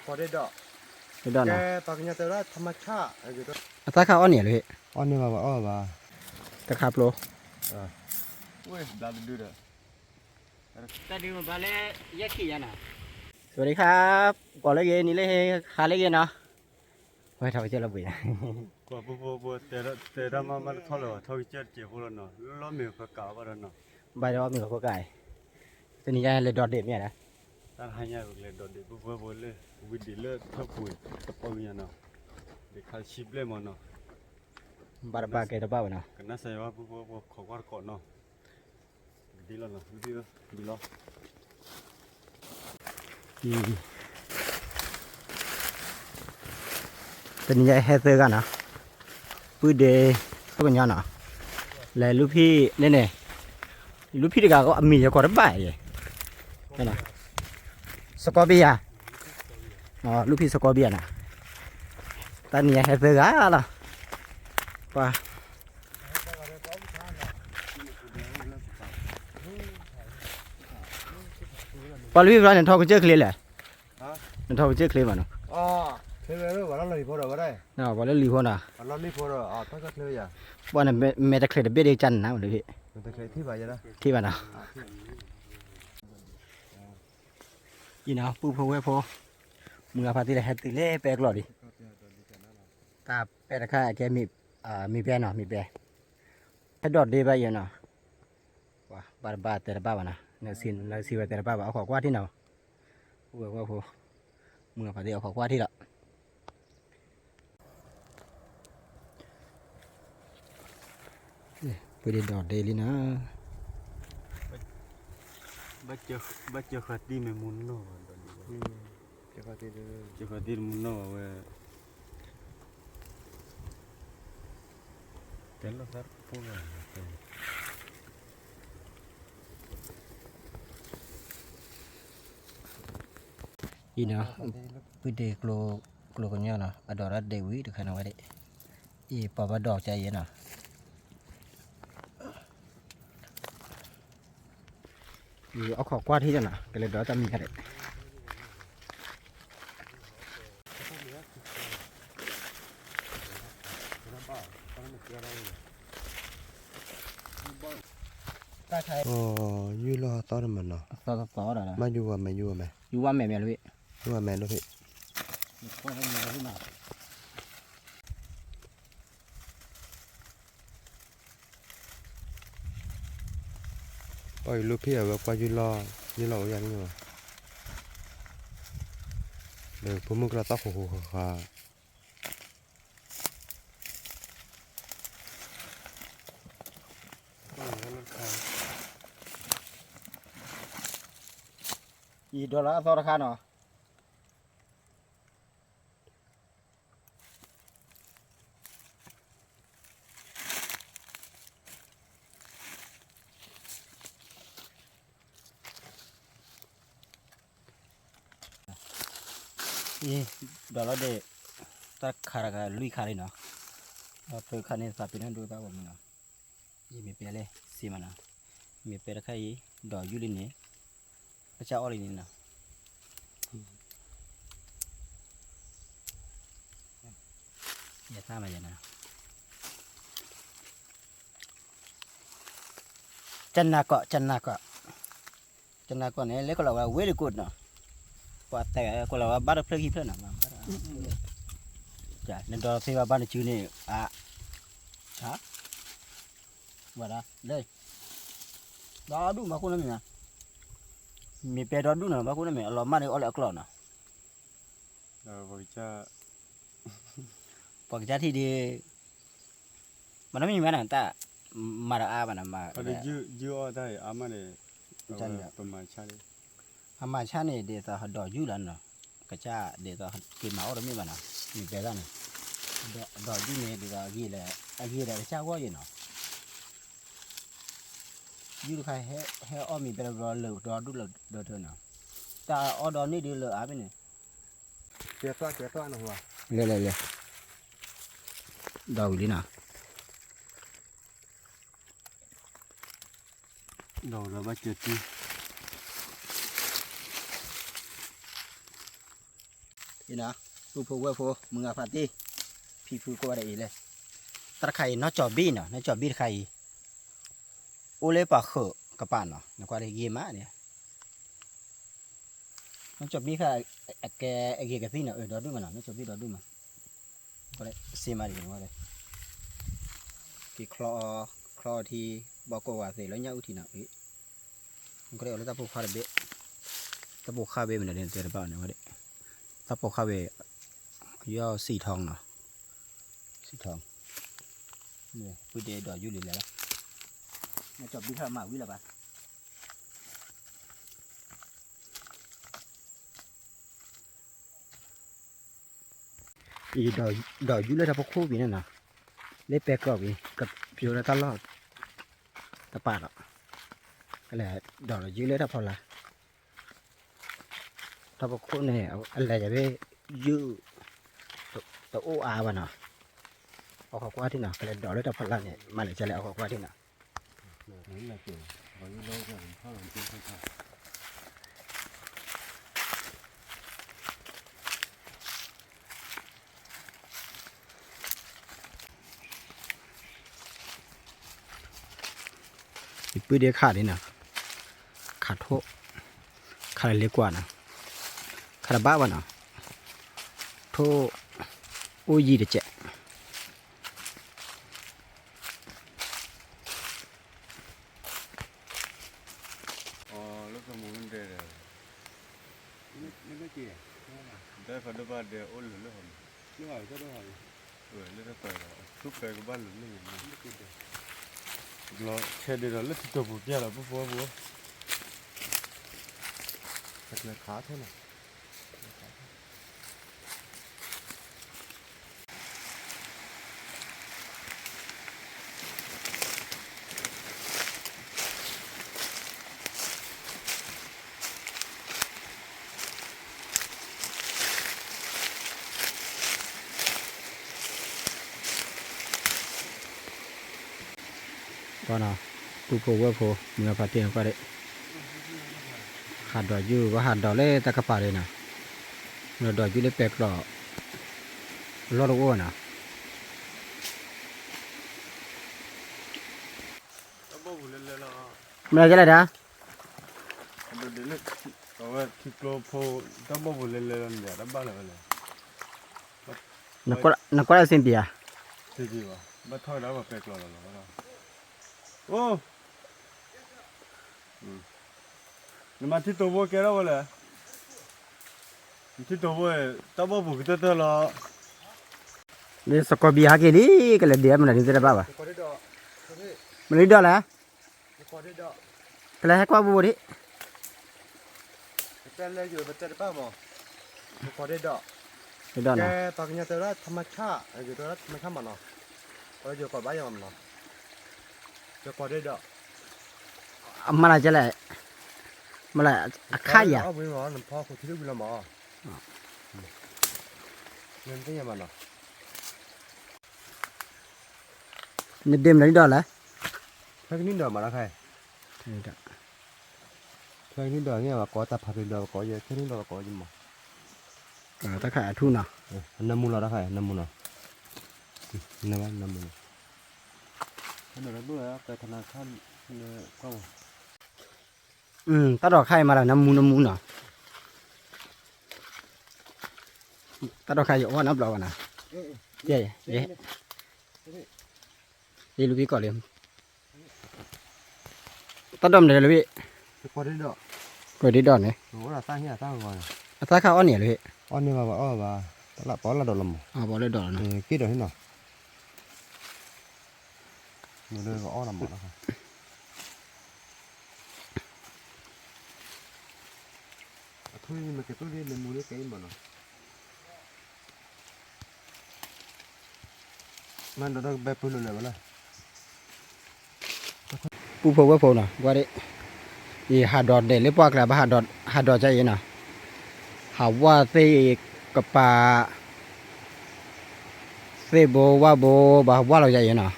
พอได้ดอก ไม่ดอน แก นะ ตอนนี้แต่ว่าธรรมชาติอยู่ตัว ตาข้าวอ้อนเนี่ยเลย อ๋อนี่มาอ๋อมา ตะขาบโล เว้ยดาดูเด้อ ตาดูมาบาเล่ยักษ์ขี้ยันนะสวัสดีครับก่อนเล่นเกมนี่เล่นคาเล่นเกมเนาะไว้ทำไปเจอระเบิด กว่าบัวแต่มันเท่าไหร่เท่าเจ็ดเจ็บแล้วเนาะล้อมีก็กล่าวว่าเนาะ ใบดอกมีกับพวกไก่ตัวนี้จะเลยดอดเด็ดเนี่ยนะ ตั้งให้ยากเลยดอดเด็กบัวเลยวิดีเลยถ้าปุ๋ยตะปองเนี่ยเนาะเด็กขาชิบเลยมันเนาะ บาร์บาเกตบ้าเนาะ กันน่าใส่ว่าบัวขอว่าก่อนเนาะดีแล้วเนาะดีแล้ว ตัวนี้จะแฮเตอร์กันนะปื้ดเดย์ก็เป็นยันเนาะแล้วลูกพี่เนี่ยลูกพี่เด็กก็มีจะกอดบ่ายนี่นะสกอร์เบียอ๋อลูกพี่สกอร์เบียนะตอนนี้แฮเตอร์กันล่ะว่าพอลูกพี่เราเนี่ยทอกุญแจเคลียร์เลยเนี่ยทอกุญแจเคลียร์มาเนาะอ๋อเคยเลยว่าเราเลยพอเราได้ เนาะพอแล้วรีพอน่ะ เราเลยพอเราอ๋อถ้าก็เลยอ่ะ ว่าเนี่ยเมตาเคลียร์เบียดจันนะมันเลยพี่ มันจะเคยที่ไหนจะได้ ที่บ้านนะยี่นะปูพอเว้ยพอมึงอาพาติเลยแฮตติเล่แปลกหลอดิตาแปลกค่ะแกมีแปลเนาะมีแปลถ้าดอดดีไปยังเนาะว้าบาแต่ละบ้านะเนี่ยสิว่าแต่ละบ้าเอาขอกว่าที่เนาะพูดว่าพอมึงอาพาติเอาขอกว่าที่ละไปเดินดอดเดลี่นะ baca khati memunno khati munno we telo sar pula อีเนาะไปเดกโลกันเนี่ยเนาะอดอรัดเดวิดขนาดว่าเดอีปอบดอกใจเย็นเนาะเอาขอกว่าที่จะน่ะก็เลยเดี๋ยวจะมีกันเลยโอ้ยูรอตอนมันเนาะ ต่อแล้วนะ มาอยู่ว่าไหม อยู่ว่าแม่เลยพี่ อยู่ว่าแม่ลูกพี่ปล่อยลูกพี่แบบว่ายูรอยังอยู่เดี๋ยวพวกมึงกระต๊อกหัวขาอีดอลลาร์ต่อราคาเนาะอีดอลลาร์เดตักขาระลุยขาเลยเนาะเอาไปขาเนี่ยสับไปนั่นดูบ้างผมเนาะอีมีเปลเลยสิมันเนาะมีเปลราคาอีดอกยูรินเนี่ยพระเจ้าอรินินเนาะอย่าท่ามาอย่างนั้นจันนาเกาะเนี่ยเล็กก็เราว่าเวลี่กูดเนาะพอแต่ก็เราว่าบาร์เพลย์ฮิปเลยนะมาจ้ะนั่นดอกเทว่าบ้านชื่อนี่ฮะว่าละเลยดอดูมาคุณนี่นะมีเปดอดูนะมาคุณนี่เรามาเนี่ยเอาเลยกลอนนะปกติที่ดีมันไม่มีแม้แต่มาละอาบันนะมาอะไรยูได้อามาเนี่ยประมาณใช่อามาชาเนี่ยเดี๋ยวจะดอกยูรันเนาะก็จะเดี๋ยวจะกินมาเอาแล้วมีบ้านะมีเปกันดอกยูเนี่ยเดี๋ยวกี่เลยกี่เลยจะว่าอยู่เนาะยูใครให้อ้อมีเป็นรอเลือดดูเลือดเท่านั้นแต่อ้อดอนนี่ดีเลยอาเป็นเนี่ยเจ้าตัวนะหัวเลยดอกดีนะดอกเราไม่เจ็บจี นี่นะปูพวยโพมือพาตีพี่ฟูก็ได้เลยตะไคร่นอจอบีเนาะนอจอบีไข่โอเล่ปากเขอะกระปานเนาะนกว่าได้เยี่ยมเนี่ยนอจอบีค่ะแกเกกะตีเนาะดอดูมันเนาะนอจอบีดอดูมันก็ได้เสียมาดีกว่าเลยที่คลอที่บอกก็ว่าเสร็จแล้วเนี่ยอุทินะมันก็ได้เอาแล้วตะปูคาเบะตะปูคาเบะมันเดินเจอบ้านเนี่ยว่าเด็ตะปูคาเบะย่อสีทองเนาะสีทองเนี่ยพูดเดดออยู่เลยแล้วมาจบดีค่ะมาวิละปะอีดออยู่เลยถ้าพวกคู่บีนั่นนะเล็บแปลกกรอบอีกับผิวแล้วตลอดตะปาดอ่ะก็เลยดอกอยู่เลยถ้าพอละถ้าพวกคู่เนี่ยอะไรจะไปยืดตัวโออาร์วะเนาะเอาขอกว่าที่ไหนก็เลยดอกเลยถ้าพอละเนี่ยมาเลยจะเลยเอาขอกว่าที่ไหนนี่แหละเกี่ยววันนี้เราจะเข้าหลังจริงค่ะอีกปื้ดเดียวขาดนี่นะขาดโทษขาดเล็กกว่านะขาดบ้าวะนะโทษโอ้ยเด็ดเจ๊อ๋อแล้วก็มูนเดอร์นี่ไม่เกี่ยวได้ฝันว่าเดี๋ยวโอ้หลุดแล้วผมที่หอยก็ได้หอยแล้วก็ไปแล้วทุกไปก็บ้านหลุดไม่เห็นเราแค่เดี๋ยวเราตัวบุกแย่แล้วปุ๊บปุ๊บแต่ขาเท่านั้นก็เนาะปูโพว่าโพมือพาเตียงก็ได้ขาดดอกอยู่ว่าขาดดอกเล่ตะกระป๋าเลยนะเนื้อดอกอยู่เลยแปลกหล่อรอดอ้วนนะมันอะไรกันเลยนะเดี๋ยวเล็กเอาไว้ที่กลัวโพต้องบอกบุญเลยเนี่ยดับบ้านเลยนักก็ได้เส้นเปียที่จีวะมาถอยแล้วมาเปกหล่อหล่อโอ้นี่มาที่ตัวบัวแกแล้ววะเลยที่ตัวบัวต้องบอกบุญก็ตัวละนี่สกอบีฮาเกลี่ก็เลยเดียมันอะไรนี่จะบ้าวะมันนี่ดอกแล้วก็เลยให้กว่าบัวดิแต่เลยอยู่แต่ได้ป้าหมอพอได้ดอกดอกนะแกปากเนี่ยแต่ละธรรมชาติอยู่ตัวละธรรมชาติมันเนาะเราอยู่กับบ้านยังมันเนาะจะพอได้ดอกมันอะไรจะแหละมันอะไรค่ายอ่ะเอาไปหมอหนุ่มพ่อคนที่รู้วิลหมอเงินก็ยังมันเนาะนี่เดิมเลยดอกแล้วแค่นี้ดอกมาแล้วใครแค่นี้ดอกเนี่ยว่าก็ตาพาไปดอกก็เยอะแค่นี้ดอกก็ยิ่งมั้งตะไคร้ทุ่นเนาะน้ำมูลแล้วใครน้ำมูลเนาะน้ำมูลขนาดนั้นด้วยไปธนาคารเนี่ยก็ตาดอกไข่มาแล้วน้ำมูเนาะตาดอกไข่อยู่ว่านับเราอ่ะนะเย่ลูกพี่ก่อนเลยตาดอมเลยลูกพี่พอได้ดอกก็ได้ดอกเนี่ยโหเราสร้างเหี้ยสร้างก่อนตาข้าวอ้อนเนี่ยลูกพี่อ้อนนี่มาอ้อมาตลาดป้อนละดอกลำป้อนละดอกเนาะกี่ดอกที่หนอมือเดินก็อ้อลำหมดแล้วครับทุยมันเก็บตู้เรียนในมือเล็กเกินหมดเนาะมันเราต้องแบบพื้นเลยมั้ยล่ะปูโพว่าโพเนาะว่าได้อีหาดอดเด่นหรือปากแล้วหาดอดใจเนาะหาว่าเสกปาเสโบว่าโบบาว่าเราใจเนาะ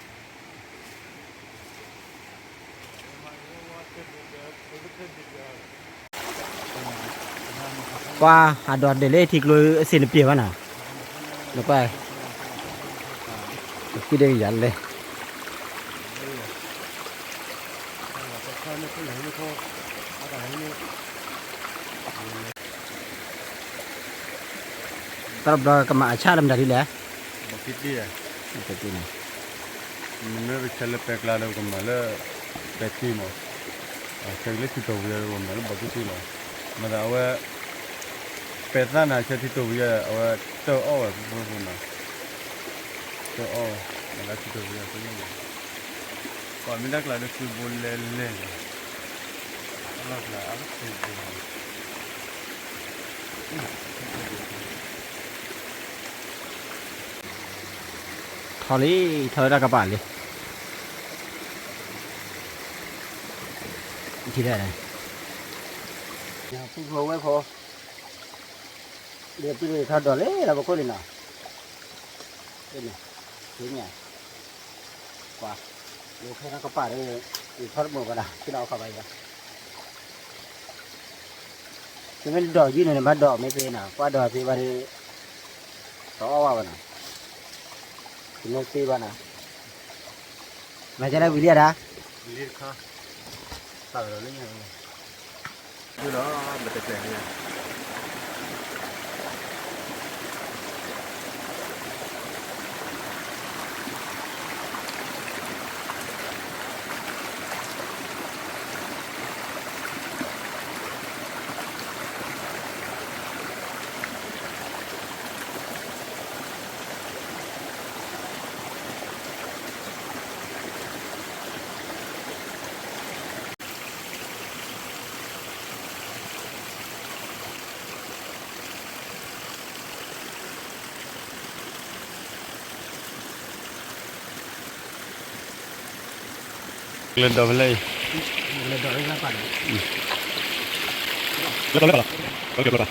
qua hà đọt để lấy thịt lôi xin được tiền vào nào được vậy cái đây dặn lên tập đó cái mà cha làm gì đấy bucket đi à cái gì này mình mới chơi pek la đâu còn mà là pek gì mà chơi lấy thịt tàu bây giờ còn mà là bucket đi rồi mà đãว่าเป็ดนั่นน่ะใช้ที่ตัวเนี่ยเอาเจ้าอ้อพวกนั้นเจ้าอ้อมันละที่ตัวเนี่ยก็ยังก่อนไม่ได้กล่าวคือบนเล่นเล่นแล้วกล่าวคือบน thò lý thò ra các bạn đi thì đây này phun phô với phô để tôi thò đỏ lấy là bao nhiêu nào đây này thế nhỉ quả để thấy các bạn đây thì thoát một cái nào cái nào không phải vậy thì mấy đỏ gì này bắt đỏ mấy cái nào qua đỏ thì vào đi có vào nào nó tì vào nào mày cho nó bị liệt à liệt kha tao rồi lấy nhau cái đó bật đèn nha lên đầu lên lên đỏ lên phần lên đầu lên đầu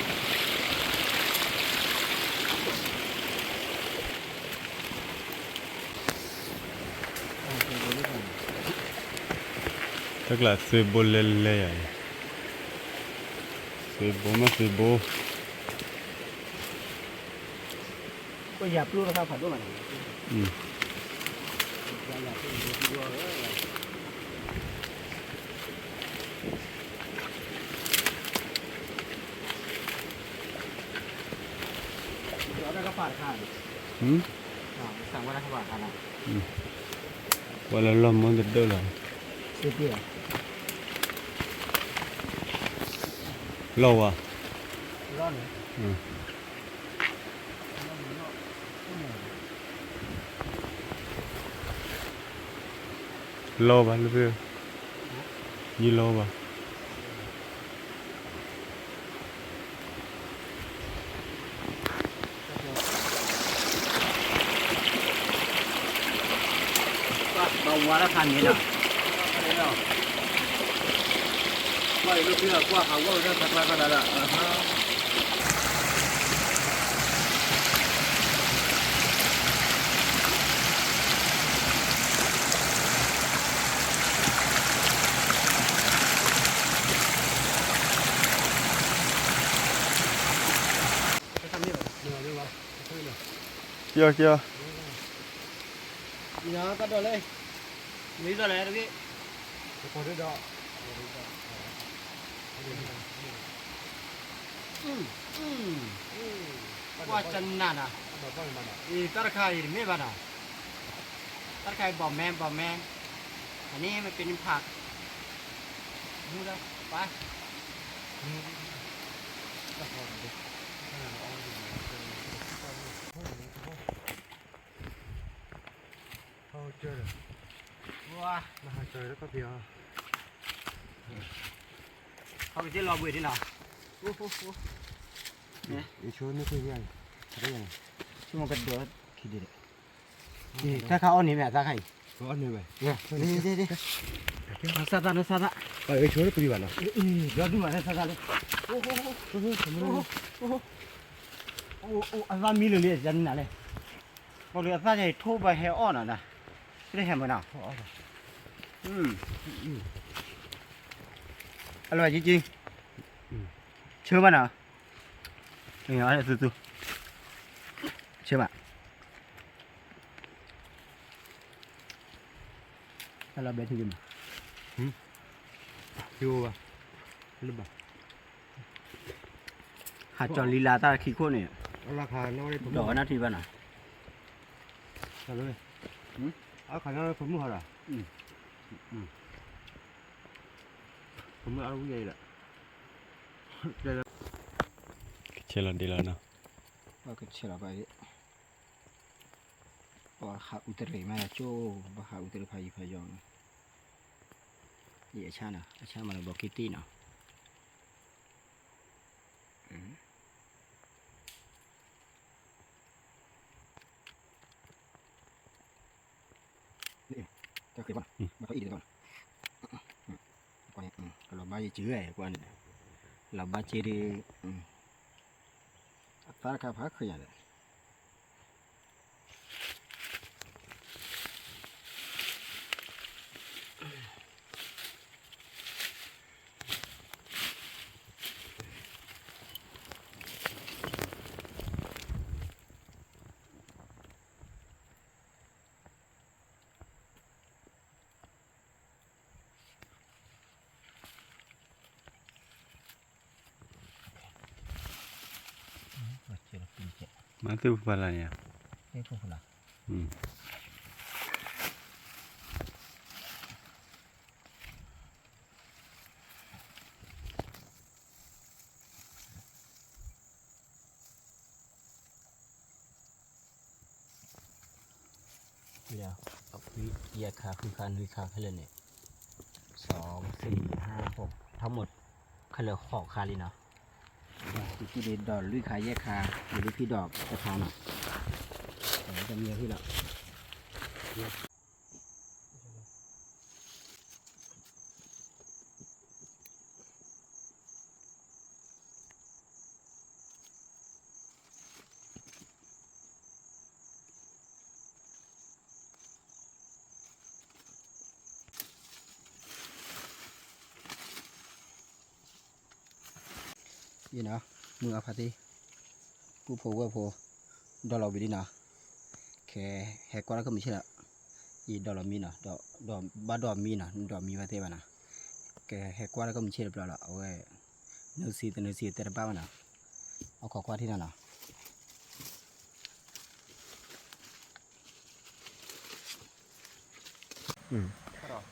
tức là suy bô lên lên à suy bô mà suy bô có dẹp luôn là sao phải đúng không các bạn khănสั่งว่าcác bạn khăn nàoว่าแล้วลมมันจะเดือดหรอ tiếp đi à lâu à lo nữa lâu bà lúc kia như lâu bà bầu quá nó thành như nào vậy lúc kia qua khảo qua ra thật là cái đó chưa chưa nhớ cắt đồ lên lý do này đấy có đấy đó qua chân nè nè thì tất cả thì mấy bạn à tất cả bỏ menอันนี้มันเป็นผักดูแล้วไปว้ามาเจอแล้วก็เพียวเขาไปที่รอบุยที่ไหนโอ้โหเนี่ยไอช่วยไม่ค่อยยังได้ยังช่วงกันเดือดคิดดินี่ถ้าเขาเอาหนีแม่ถ้าใครเขาเอาหนีไปเนี่ยดิซาตาซาตาไปไอช่วยไม่ค่อยยังเดี๋ยวดูมาซาตาเลยโอ้โหโอ้อันนั้นมีเลยจันน่ะเลยพอเรือซาจะทุบไปให้อ่อนน่ะไม่ได้เห็นมั้ยน่ะอร่อยจริงๆเชื่อมันเหรอ Nghe nói là từ từ. Chưa bạn. Hay là bé thì gì mà? Chưa à? Lúc à? Hạt tròn lila ta khí khô này. Là khả nó đây cũng Đỏ nó thì bạn à? Sao rồi? Khả năng cũng mua hả? Cũng mua cũng vậy đó. Đây là chơi lần đi lần nào? Cái xe là vậy. Khá ưu thế mà cho khá ưu thế phải dọn. Vậy cha nào, cha mà là bỏ kitty nào. Cho cái bạn, mà có ý được không? Quan này, kalau bayi chữ này quan này, là ba chữ đi, ta cả phát khơi này. Mati balanya. Itu pula. Ya, tapi ya kahคือการวิเคราะห์เลยเนี่ย2 4 5 6ทั้งหมดเขาเรียกหอกคาลีเนาะที่เด็ดดอกลุยคาแยกคาหรือพี่ดอกจะคาเนาะจะมีพี่ละยี่นะมืออาพาตีผู้โผล่ผู้ดอกเราไปดินะแค่แหกกว่าแล้วก็ไม่ใช่ละอีดอกเรามีนะดอกบ้าดอกมีนะดอกมีพาตีบ้านะแค่แหกกว่าแล้วก็ไม่ใช่เปล่าละเอาไว้เนื้อสีแต่บ้ามันนะเอาขอกว่าที่นั่นนะ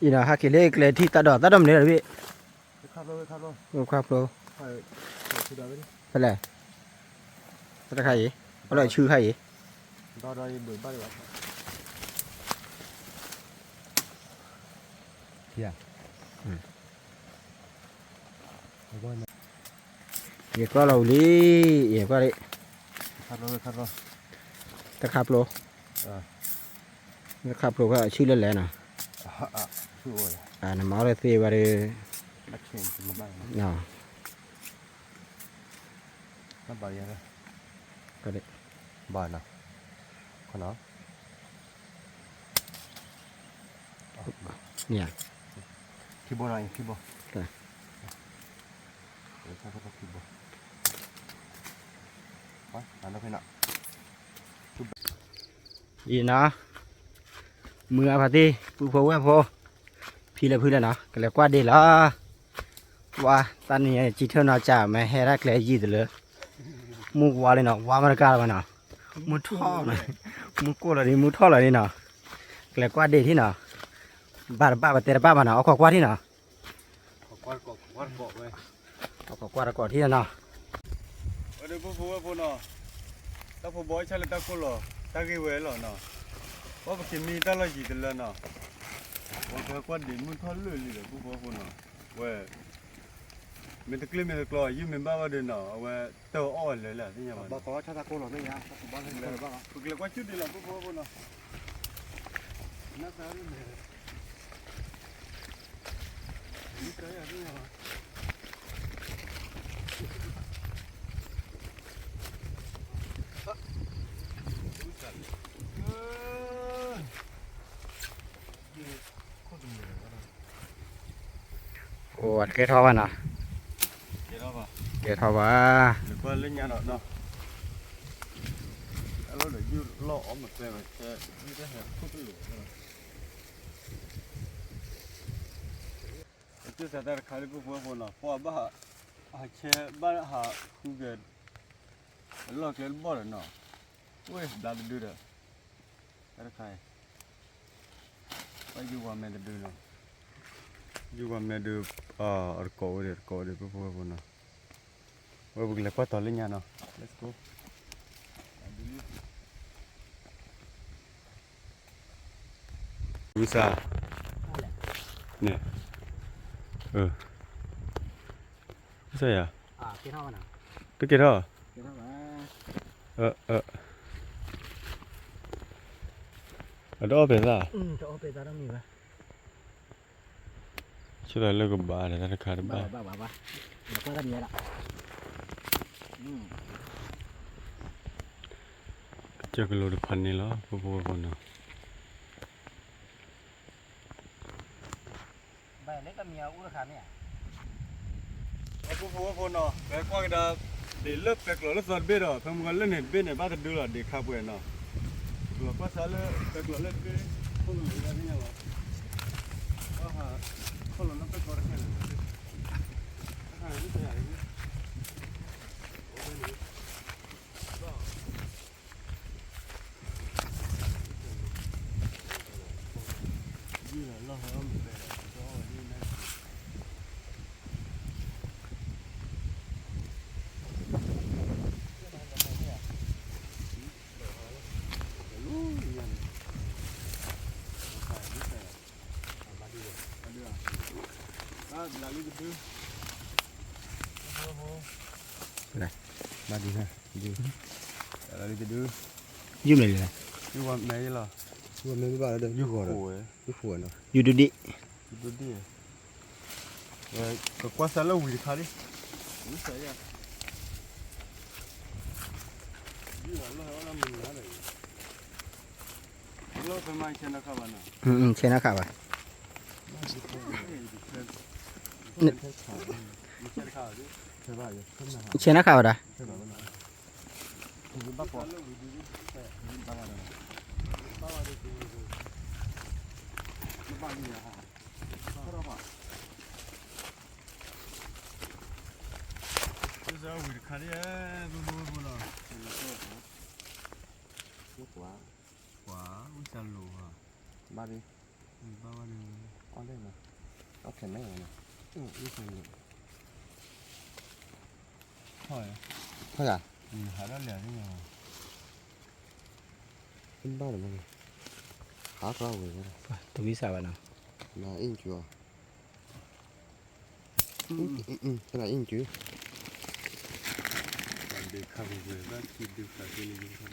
อีนะฮักเกเล็กเลยที่ตาดำเนี่ยเลยพี่ครับโลเป็นไรเป็นใครอร่อยชื่อใครดอยเบื่อบ้านเลยเฮียเดี๋ยวก็เราลีเดี๋ยวก็เลยครับโลตะครับโลก็ชื่อเล่นแหละนะน้ำมันอะไรที่ว่าเลยเนาะก็บายเลยก็ได้บายนะคนเนาะเนี่ยคีย์บอร์ดอะไรคีย์บอร์ดใช่เดี๋ยวใช้ก็ต้องคีย์บอร์ดไปอันนั้นเป็นอะอีนะมือพอดีปุ๊บพอพี่เลยพื้นแล้วนะก็เลยกวาดดีละว่าตอนนี้จีเท่าน่าจะไม่ให้รักเลยยีดเลยมุกว่าเลยเนาะว่ามันกล้าแล้วเนาะมุดท่อเลยมุกกูเลยมุดท่อเลยเนาะก็เลยกวาดดีที่เนาะบ้าเตะบ้ามันเนาะเอาขอกวาดที่เนาะขอกวาดเกาะไว้เอาขอกวาดเกาะที่เนาะเดี๋ยวพวกเนาะถ้าพวกบอยใช้แล้วตะกุลตะกี้เวลเนาะว่าไปกินมีตะละยีดเลยเนาะว่าเธอกวาดดินมุดท่อเลยเลยพวกเนาะเว้ยมันตะกลิ้มมันตะกลอยยืมมันบ้าว่าเดินเนาะเอาไว้เตาอ่อนเลยแหละที่ยังมันบอกว่าชาตะโกหรอไม่ยากบ้านเลยบ้างฝึกเลยว่าชุดดีละพวกเนาะน่าจะรู้เลยนี่ใช่อะไรเนี่ยโอ้เกทอวันนะเดี๋ยวเราป่ะเกทอว่าเดี๋ยวก็เล่นยาหน่อยเนาะ เลยยืดล่อออกมาแต่นี่ได้แหกทุบหลุดจะแต่แต่ขายปุ๊บพอนะพอบ้าเช่บ้าหาคูเกตล่อเกลบ่อเลยเนาะเว้ยดัดดูเด้อแต่ขายไปอยู่ว่าแม่ดูเนาะอยู่ว่าแม่ดูrecordปุ๊บพอนะว่าบุกเล็กกว่าตอนเล่นยาเนาะ let's go Bisa. Nih. Bisa ya? Kira mana? Itu kira? Kira mana? Ada apa ya? Ada apa ya dalam ni bah? Sudah lagu bar, ada kar bar. Bah. Apa kan ni lah? Cak lo depan ni lah, apa nak? Lấy cái mía uống khá nè. Aku pun nak. Aku ada di lep peklo lep sar beda. Kamu kalau ni beda baca dulu lah di kapu na. Kalau pas salah peklo lep beda, kalau ni ada ni lah. Kalau nak peklo orang ni. Ini saya ini. Gila lah orang beda. Lalu gitu. Đây, Ba đi ha. Đi. Lalu gitu. zoom lại này. Như vậy này là. Vừa mới vào đây như gọi Ủa. cái khuẩn rồi. You do it. Itu dia. Kekuasaan lo wih kali. Ini saya. Iya, lo orang mengalah. Lo pemain channel kawan na. Xe nó khảo à? Xe nó khảo à? Giờ wih kali bu lo. Quá, uống sao lù à? Ba đi. Ba đi. Con đây mà. Có kèm mấy rồi nè. Đi xem được. Thôi. Thôi à? Hả đó lẹ thế nhờ. In bao rồi mà. Hả có rồi mà. Tôi biết sao vậy nào? Là in chưa? Cái này in chứ. Để khảo về ra thì được cả cái này không.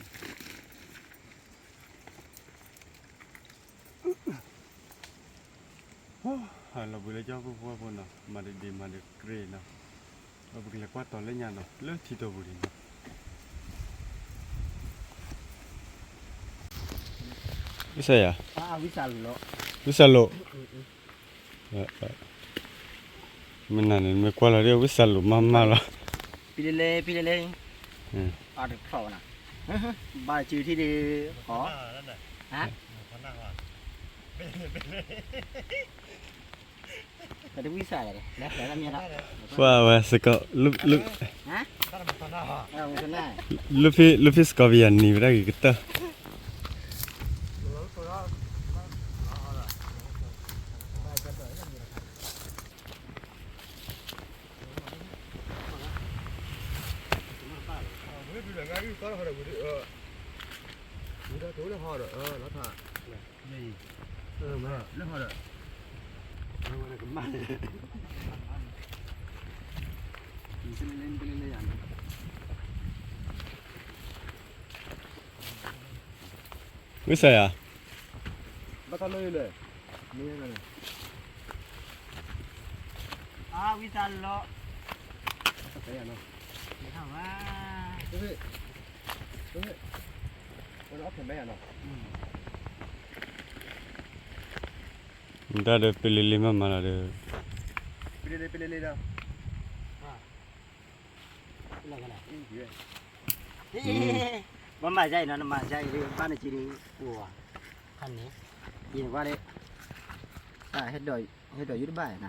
Là bữa cho cô vua vua nào mà để mà được grey nào, bữa là qua tòn lên nhà nào, lớn thì đâu bữa nào. Bisa ya? Bisa lo. Bisa lo. Mình này mới qua là điều bisa lo, mama là. Pilih le. Ada khảo nè. Ba chữ thì đi khó. Hả? Tadi bisa ya? Dah, dalam ya tak? Wah, sekau lu. Hah? Sana. Lu sekolah ni berapa kita? Udah tối nó ho rồi, nó thả. Gì? Mà Nó ho rồi. nó này cũng mặn. Pilih ya. Bisa ya? Bắt tao lên này. Lên này. Bisa lo. Cái này nó. Hả? Đúng vậy. Nó kèm mấy à nó. Kita ada pilih 5 mana ada. Pilih đâu. Cái này. In gì vậy? Bấm bài dây nó nằm bài dây đi ban này chỉ đi của thằng này nhìn qua đây hết đời dưới bài nè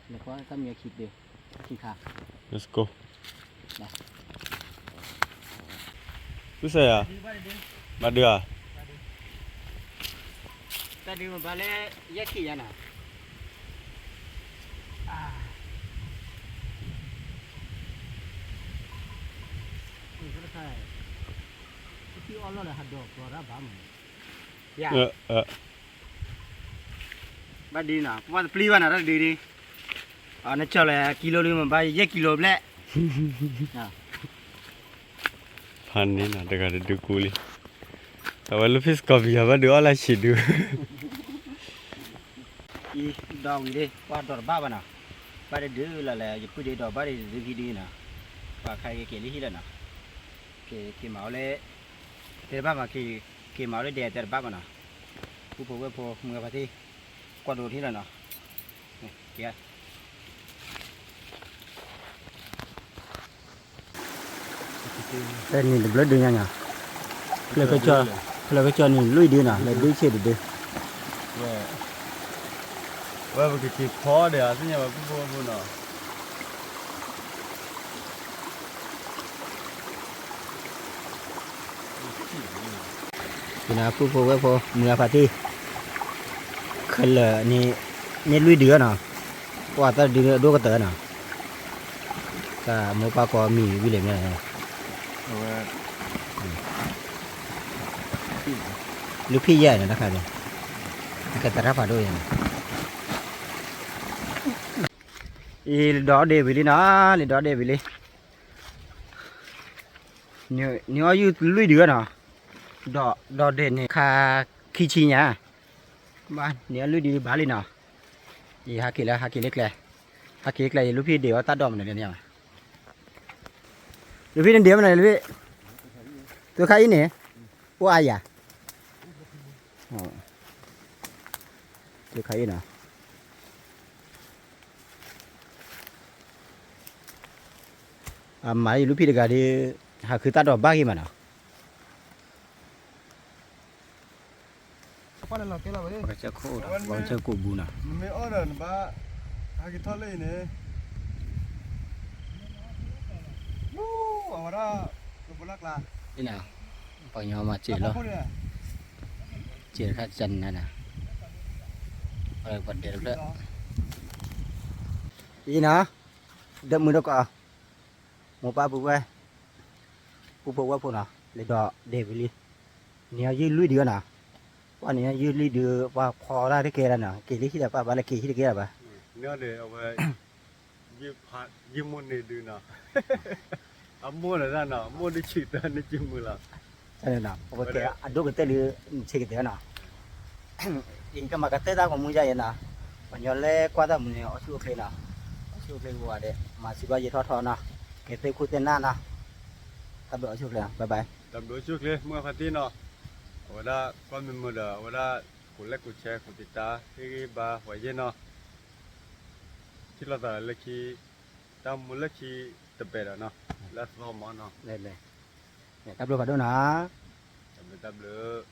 để có tao nhiều thịt đi thịt khá Let's go. Đây. Cứ xe à? Bà đưa à? Ta đi mà bà lấy yak gì vậy nè Cái ông nó hạt đậu rồi đó bà mình. Bà đi nào, bà pli bà nào đó đi. Nó cho là kilo đi mà bà yak kilo bလဲ. Phan này là được cái được culi. Tao lúc fish coffee bà đưa là chỉ đưa. Đi đào gì đi, qua đào bà nào. Bà để đưa là giúp tôi đi đào bà để đưa gì đi nào. Bà khai cái lý là nào. Cái máu lấy thế bà mà cái máu lấy đè thế bà mà nào. Phụ mưa bà thì qua đồ thế là nào. Kìa. Đây nhìn được lớp đường nha. Là cái cho nhìn lùi đi nào, là đi xe được đi. Và cái kịp khó để à, thế nhưng mà cũng vô nào. Thì nào phụ mưa bà thì khơi là nè lùi đứa nào. Qua ta đi đua cái tờ nào. Ta mua ba có mì với lại này. Lúc phi dài này nó khai rồi. Cái tờ ráp vào đôi này. Ý đó để về đi nó, đó để về đi. Nếu như lùi đứa nào. Đó để này khá khi chi nhá. Bạn nếu lùi đi bá lên nào. Thì hạ kỳ lệch lại lúc phi đều ta đom này nè. Lúc phi đến điểm này lúc phi. Tôi khai nè. Ủa ai à? Tôi khai nào. Mà lúc phi được đi hạ cứ ta đom ba cái mà nào. Cái chắc khô đó, vào chắc cổ bù nào. Mấy order ba hai cái thoát lên này. Ở đó, tôi lắc là. Thế nào? Bao nhiêu mà chỉ lo. Chỉ khá chân này nè. Rồi còn để được đấy. Gì nào? Đậm mưa đâu có. Một ba bù về. Bù qua nào. Để đỏ để về đi. Nếu như lùi đứa nào. Qua này như lùi đứa và phò ra cái kia là nào. Kỳ lý khi là bà là kỳ khi kia là bà. Nếu để ở về như môn này đưa nào. Mua là ra nào, mua đi chỉ tên đi chim mưa là. Cho nên nào, ok, đôi cái tên đi chơi cái tên nào. In cái mà cái tên ta còn muốn chơi nào. Còn nhớ lẽ qua đó mình ở chỗ kia nào. Ở chỗ kia qua đây mà chỉ bao giờ thoát nào. Cái tên khu tên nào. Tạm biệt ở chỗ kia, bye bye. Tạm biệt trước lên, mua phát tin nào. Ở đó con mình mua được, ở đó của lách của xe của tịt ta, cái bà hỏi gì nào. Chỉ là tại là khi ta muốn là khi tập bè đó nào, là vào món nào. Đây. Tạm biệt vào đâu nào. Tạm biệt.